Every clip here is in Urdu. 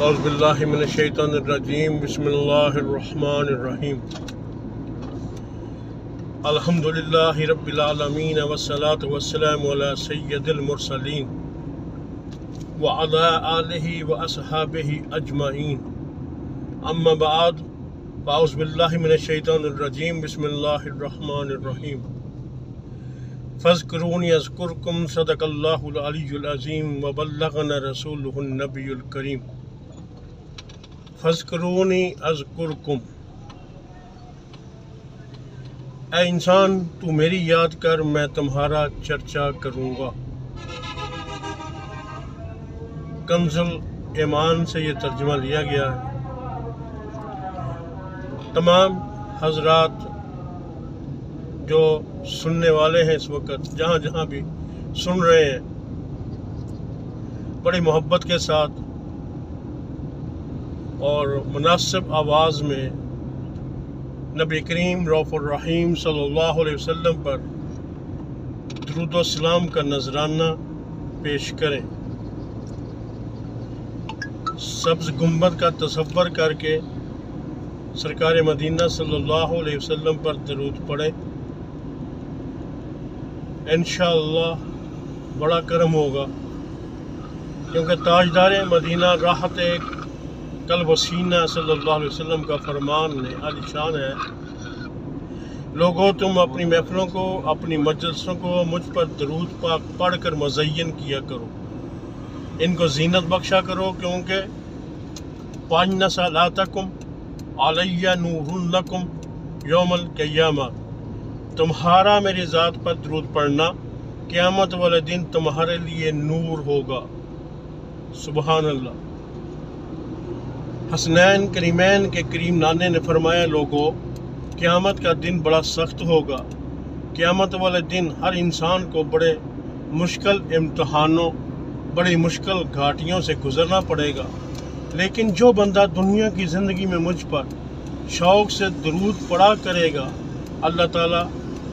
اعوذ باللہ من الشیطان الرجیم بسم اللہ الرحمن الرحیم الحمدللہ رب العالمین والصلاة والسلام علی سید المرسلین وعلی آلہ واصحابہ اجمعین اما بعد فاعوذ باللہ من الشیطان الرجیم بسم اللہ الرحمن الرحیم فاذکرونی اذکرکم صدق اللہ العلی العظیم وبلغنا رسولہ النبی الکریم فاذکرونی اذکرکم، اے انسان تو میری یاد کر میں تمہارا چرچا کروں گا۔ کنز ایمان سے یہ ترجمہ لیا گیا ہے۔ تمام حضرات جو سننے والے ہیں اس وقت جہاں جہاں بھی سن رہے ہیں، بڑی محبت کے ساتھ اور مناسب آواز میں نبی کریم رؤوف الرحیم صلی اللہ علیہ وسلم پر درود و سلام کا نذرانہ پیش کریں۔ سبز گنبد کا تصور کر کے سرکار مدینہ صلی اللہ علیہ وسلم پر درود پڑھیں، انشاءاللہ بڑا کرم ہوگا، کیونکہ تاجدار مدینہ راحت قلب و سینہ صلی اللہ علیہ وسلم کا فرمان عالی شان ہے، لوگوں تم اپنی محفلوں کو، اپنی مجلسوں کو مجھ پر درود پاک پڑھ کر مزین کیا کرو، ان کو زینت بخشا کرو، کیونکہ پانچ صلاتکم علیہ نور لکم یوم القیامہ، تمہارا میری ذات پر درود پڑھنا قیامت والے دن تمہارے لیے نور ہوگا۔ سبحان اللہ۔ حسنین کریمین کے کریم نانے نے فرمایا، لوگوں قیامت کا دن بڑا سخت ہوگا، قیامت والے دن ہر انسان کو بڑے مشکل امتحانوں، بڑی مشکل گھاٹیوں سے گزرنا پڑے گا، لیکن جو بندہ دنیا کی زندگی میں مجھ پر شوق سے درود پڑھا کرے گا، اللہ تعالیٰ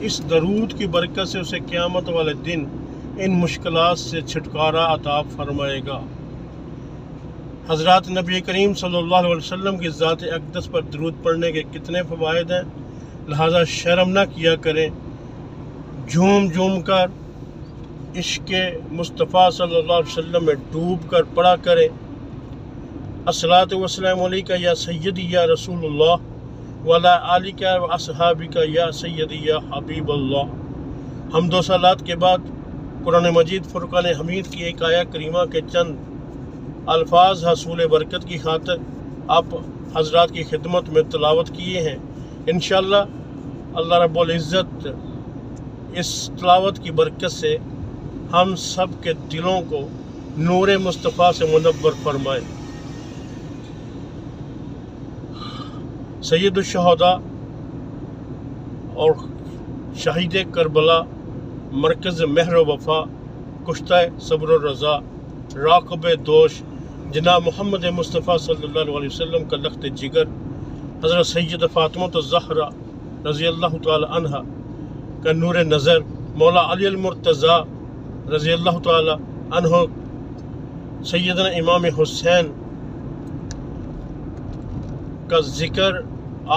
اس درود کی برکت سے اسے قیامت والے دن ان مشکلات سے چھٹکارا عطا فرمائے گا۔ حضرات نبی کریم صلی اللہ علیہ وسلم کی ذات اقدس پر درود پڑھنے کے کتنے فوائد ہیں، لہٰذا شرم نہ کیا کریں، جھوم جھوم کر عشق مصطفیٰ صلی اللہ علیہ وسلم میں ڈوب کر پڑھا کریں۔ الصلاۃ والسلام علیکہ یا سیدی یا رسول اللہ وعلی آلک و اصحابک یا سیدی یا حبیب اللہ۔ حمد و صلات کے بعد قرآن مجید فرقان حمید کی ایک آیہ کریمہ کے چند الفاظ حصول برکت کی خاطر آپ حضرات کی خدمت میں تلاوت کیے ہیں۔ انشاءاللہ اللہ رب العزت اس تلاوت کی برکت سے ہم سب کے دلوں کو نور مصطفیٰ سے منور فرمائے۔ سید الشہداء اور شہید کربلا، مرکز مہر و وفا، کشتہ صبر و رضا، راقب دوش، جناب محمد مصطفیٰ صلی اللہ علیہ وسلم کا لخت جگر، حضرت سید فاطمہ الزہرا رضی اللہ تعالی عنہ کا نور نظر، مولا علی المرتضیٰ رضی اللہ تعالی عنہ، سیدنا امام حسین کا ذکر،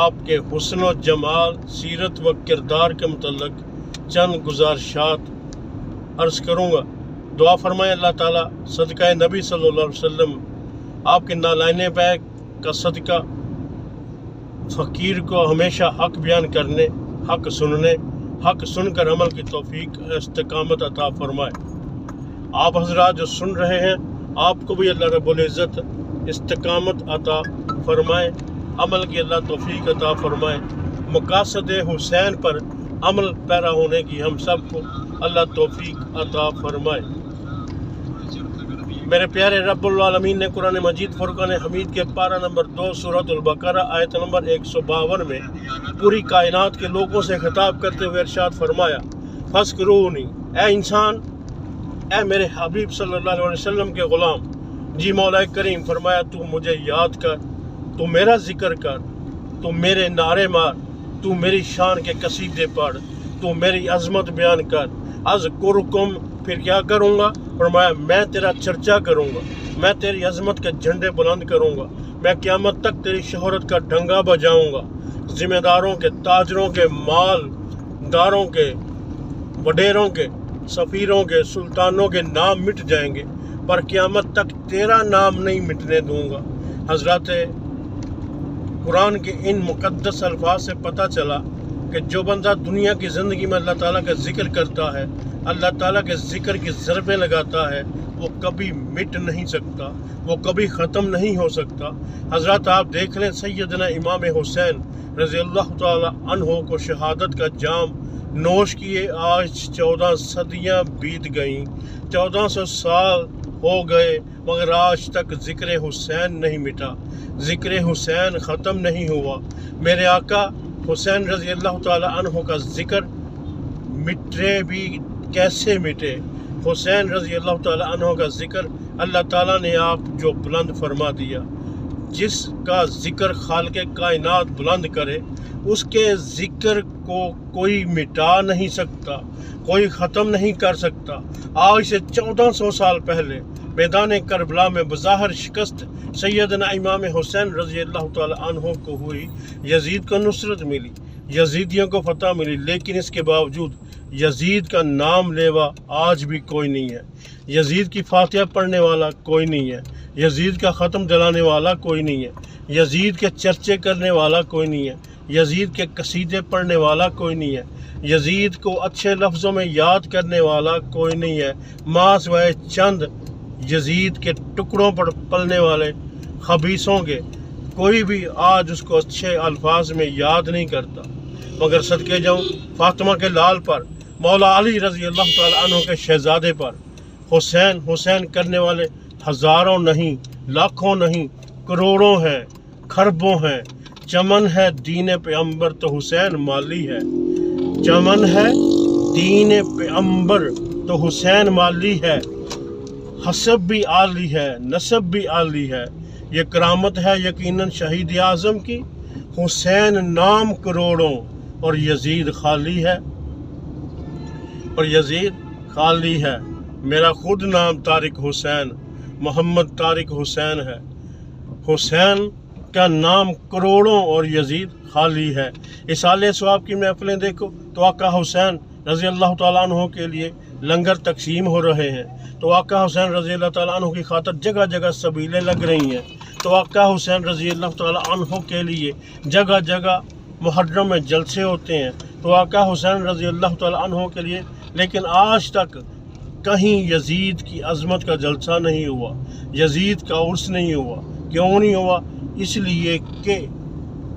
آپ کے حسن و جمال، سیرت و کردار کے متعلق چند گزارشات عرض کروں گا۔ دعا فرمائے اللہ تعالیٰ صدقہ نبی صلی اللہ علیہ وسلم، آپ کے نالائن بیگ کا صدقہ فقیر کو ہمیشہ حق بیان کرنے، حق سننے، حق سن کر عمل کی توفیق استقامت عطا فرمائے۔ آپ حضرات جو سن رہے ہیں، آپ کو بھی اللہ رب العزت استقامت عطا فرمائے، عمل کی اللہ توفیق عطا فرمائے، مقاصد حسین پر عمل پیرا ہونے کی ہم سب کو اللہ توفیق عطا فرمائے۔ میرے پیارے رب العالمین نے قرآن مجید فرقان حمید کے پارہ نمبر 2 سورۃ البقرہ آیت نمبر 152 میں پوری کائنات کے لوگوں سے خطاب کرتے ہوئے ارشاد فرمایا، فاذکرونی، اے انسان، اے میرے حبیب صلی اللہ علیہ وسلم کے غلام، جی مولا کریم فرمایا تو مجھے یاد کر، تو میرا ذکر کر، تو میرے نعرے مار، تو میری شان کے قصیدے پڑھ، تو میری عظمت بیان کر۔ اذکرکم، پھر کیا کروں گا؟ فرمایا میں تیرا چرچا کروں گا، میں تیری عظمت کے جھنڈے بلند کروں گا، میں قیامت تک تیری شہرت کا ڈنگا بجاؤں گا۔ ذمہ داروں کے، تاجروں کے، مالداروں کے، وڈیروں کے، سفیروں کے، سلطانوں کے نام مٹ جائیں گے، پر قیامت تک تیرا نام نہیں مٹنے دوں گا۔ حضرات قرآن کے ان مقدس الفاظ سے پتہ چلا کہ جو بندہ دنیا کی زندگی میں اللہ تعالیٰ کا ذکر کرتا ہے، اللہ تعالیٰ کے ذکر کی ضربیں لگاتا ہے، وہ کبھی مٹ نہیں سکتا، وہ کبھی ختم نہیں ہو سکتا۔ حضرات آپ دیکھ لیں، سیدنا امام حسین رضی اللہ تعالیٰ عنہ کو شہادت کا جام نوش کیے آج 14 صدیاں بیت گئیں، 1400 سال ہو گئے، مگر آج تک ذکر حسین نہیں مٹا، ذکر حسین ختم نہیں ہوا۔ میرے آقا حسین رضی اللہ تعالیٰ عنہ کا ذکر مٹے بھی کیسے مٹے؟ حسین رضی اللہ تعالیٰ عنہ کا ذکر اللہ تعالیٰ نے آپ جو بلند فرما دیا، جس کا ذکر خالق کائنات بلند کرے، اس کے ذکر کو کوئی مٹا نہیں سکتا، کوئی ختم نہیں کر سکتا۔ آج سے 1400 سال پہلے میدان کربلا میں بظاہر شکست سیدنا امام حسین رضی اللہ تعالیٰ عنہ کو ہوئی، یزید کو نصرت ملی، یزیدیوں کو فتح ملی، لیکن اس کے باوجود یزید کا نام لیوا آج بھی کوئی نہیں ہے، یزید کی فاتحہ پڑھنے والا کوئی نہیں ہے، یزید کا ختم دلانے والا کوئی نہیں ہے، یزید کے چرچے کرنے والا کوئی نہیں ہے، یزید کے قصیدے پڑھنے والا کوئی نہیں ہے، یزید کو اچھے لفظوں میں یاد کرنے والا کوئی نہیں ہے، ماں سوائے چند یزید کے ٹکڑوں پر پلنے والے خبیثوں کے کوئی بھی آج اس کو اچھے الفاظ میں یاد نہیں کرتا۔ مگر صدقے جاؤں فاطمہ کے لال پر، مولا علی رضی اللہ تعالیٰ عنہ کے شہزادے پر، حسین حسین کرنے والے ہزاروں نہیں، لاکھوں نہیں، کروڑوں ہیں، کھربوں ہیں۔ چمن ہے دین پیغمبر تو حسین مالی ہے، چمن ہے دین پیغمبر تو حسین مالی ہے، حسب بھی عالی ہے، نسب بھی عالی ہے، یہ کرامت ہے یقیناً شہید اعظم کی، حسین نام کروڑوں اور یزید خالی ہے، اور یزید خالی ہے۔ میرا خود نام طارق حسین، محمد طارق حسین ہے، حسین کا نام کروڑوں اور یزید خالی ہے۔ اصالِ ثواب کی محفلیں دیکھو تو آقا حسین رضی اللہ تعالیٰ عنہ کے لیے لنگر تقسیم ہو رہے ہیں، تو آقا حسین رضی اللہ تعالیٰ عنہ کی خاطر جگہ جگہ سبیلیں لگ رہی ہیں، تو آقا حسین رضی اللہ تعالیٰ عنہ کے لیے جگہ جگہ محرم میں جلسے ہوتے ہیں، تو آقا حسین رضی اللہ تعالیٰ عنہ کے لیے، لیکن آج تک کہیں یزید کی عظمت کا جلسہ نہیں ہوا، یزید کا عرس نہیں ہوا۔ کیوں نہیں ہوا؟ اس لیے کہ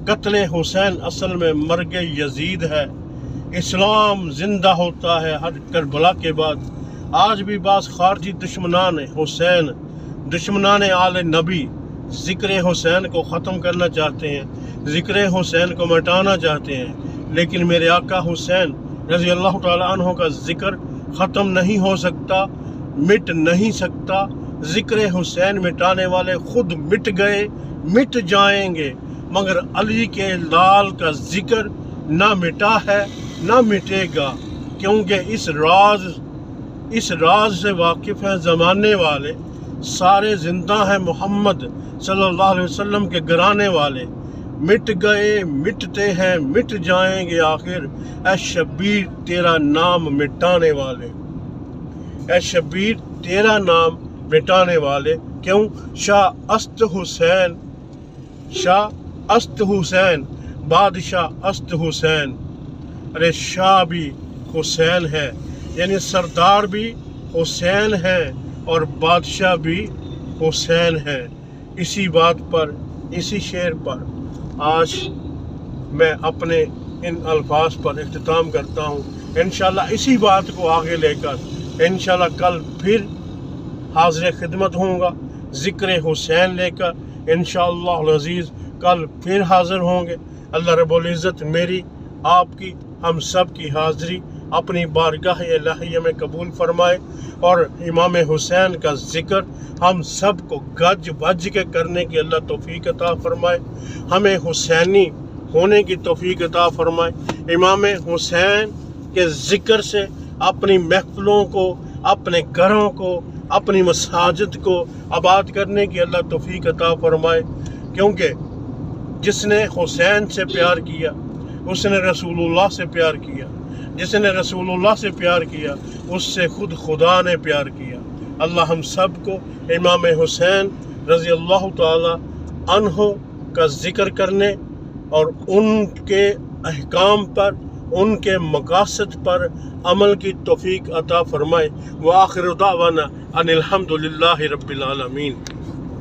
قتل حسین اصل میں مرگ یزید ہے۔ اسلام زندہ ہوتا ہے ہر کربلا کے بعد۔ آج بھی بعض خارجی دشمنان حسین، دشمنان آل نبی ذکر حسین کو ختم کرنا چاہتے ہیں، ذکر حسین کو مٹانا چاہتے ہیں، لیکن میرے آقا حسین رضی اللہ تعالیٰ عنہ کا ذکر ختم نہیں ہو سکتا، مٹ نہیں سکتا۔ ذکر حسین مٹانے والے خود مٹ گئے، مٹ جائیں گے، مگر علی کے لال کا ذکر نہ مٹا ہے نہ مٹے گا، کیونکہ اس راز سے واقف ہیں زمانے والے، سارے زندہ ہیں محمد صلی اللہ علیہ وسلم کے گھرانے والے، مٹ گئے، مٹتے ہیں، مٹ جائیں گے آخر، اے شبیر تیرا نام مٹانے والے، اے شبیر تیرا نام مٹانے والے۔ کیوں؟ شاہ است حسین، شاہ است حسین، بادشاہ است حسین۔ ارے شاہ بھی حسین ہے، یعنی سردار بھی حسین ہے اور بادشاہ بھی حسین ہے۔ اسی بات پر، اسی شعر پر آج میں اپنے ان الفاظ پر اختتام کرتا ہوں۔ انشاءاللہ اسی بات کو آگے لے کر انشاءاللہ کل پھر حاضر خدمت ہوں گا، ذکر حسین لے کر انشاءاللہ العزیز کل پھر حاضر ہوں گے۔ اللہ رب العزت میری، آپ کی، ہم سب کی حاضری اپنی بارگاہ الہیہ میں قبول فرمائے، اور امام حسین کا ذکر ہم سب کو گج بج کے کرنے کی اللہ توفیق عطا فرمائے، ہمیں حسینی ہونے کی توفیق عطا فرمائے، امام حسین کے ذکر سے اپنی محفلوں کو، اپنے گھروں کو، اپنی مساجد کو آباد کرنے کی اللہ توفیق عطا فرمائے، کیونکہ جس نے حسین سے پیار کیا اس نے رسول اللہ سے پیار کیا، جس نے رسول اللہ سے پیار کیا اس سے خود خدا نے پیار کیا۔ اللہ ہم سب کو امام حسین رضی اللہ تعالی عنہ کا ذکر کرنے اور ان کے احکام پر، ان کے مقاصد پر عمل کی توفیق عطا فرمائے۔ وآخر دعوانا ان الحمد للہ رب العالمین۔